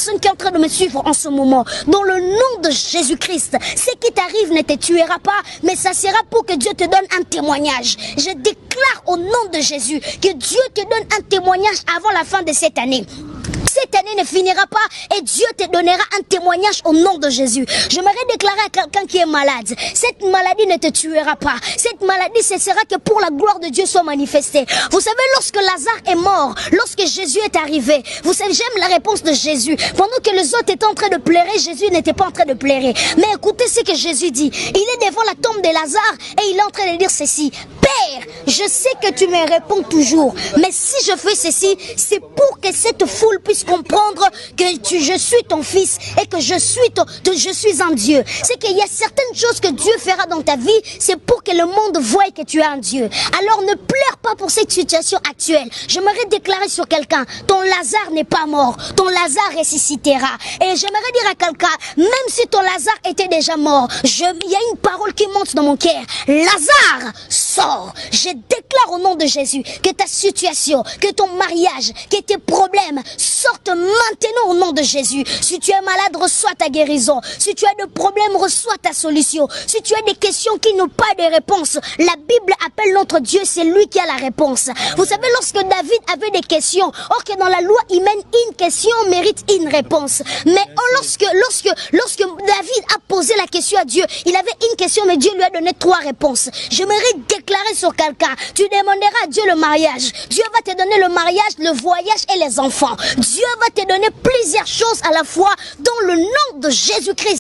personne qui est en train de me suivre en ce moment, dans le nom de Jésus-Christ, ce qui t'arrive ne te tuera pas, mais ça sera pour que Dieu te donne un témoignage. Je déclare au nom de Jésus que Dieu te donne un témoignage avant la fin de cette année. Cette année ne finira pas et Dieu te donnera un témoignage au nom de Jésus. J'aimerais déclarer à quelqu'un qui est malade, cette maladie ne te tuera pas. Cette maladie, ce sera que pour la gloire de Dieu soit manifestée. Vous savez, lorsque Lazare est mort, lorsque Jésus est arrivé, vous savez, j'aime la réponse de Jésus. Pendant que les autres étaient en train de pleurer, Jésus n'était pas en train de pleurer. Mais écoutez ce que Jésus dit. Il est devant la tombe de Lazare et il est en train de dire ceci. Père, je sais que tu me réponds toujours, mais si je fais ceci, c'est pour que cette foule puisse comprendre que je suis ton fils et que je suis un Dieu. C'est qu'il y a certaines choses que Dieu fera dans ta vie, c'est pour que le monde voie que tu es un Dieu. Alors ne pleure pas pour cette situation actuelle. J'aimerais déclarer sur quelqu'un, ton Lazare n'est pas mort, ton Lazare ressuscitera. Et j'aimerais dire à quelqu'un, même si ton Lazare était déjà mort, il y a une parole qui monte dans mon cœur. Lazare, sors. Je déclare au nom de Jésus que ta situation, que ton mariage, que tes problèmes sortent maintenant au nom de Jésus. Si tu es malade, reçois ta guérison. Si tu as des problèmes, reçois ta solution. Si tu as des questions qui n'ont pas de réponse, la Bible appelle notre Dieu, c'est lui qui a la réponse. Vous savez, lorsque David avait des questions, or que dans la loi, il mène une question, mérite une réponse. Mais lorsque David a posé la question à Dieu, il avait une question, mais Dieu lui a donné 3 réponses. J'aimerais déclarer sur quelqu'un, tu demanderas à Dieu le mariage. Dieu va te donner le mariage, le voyage et les enfants. Dieu va te donner plusieurs choses à la fois dans le nom de Jésus-Christ.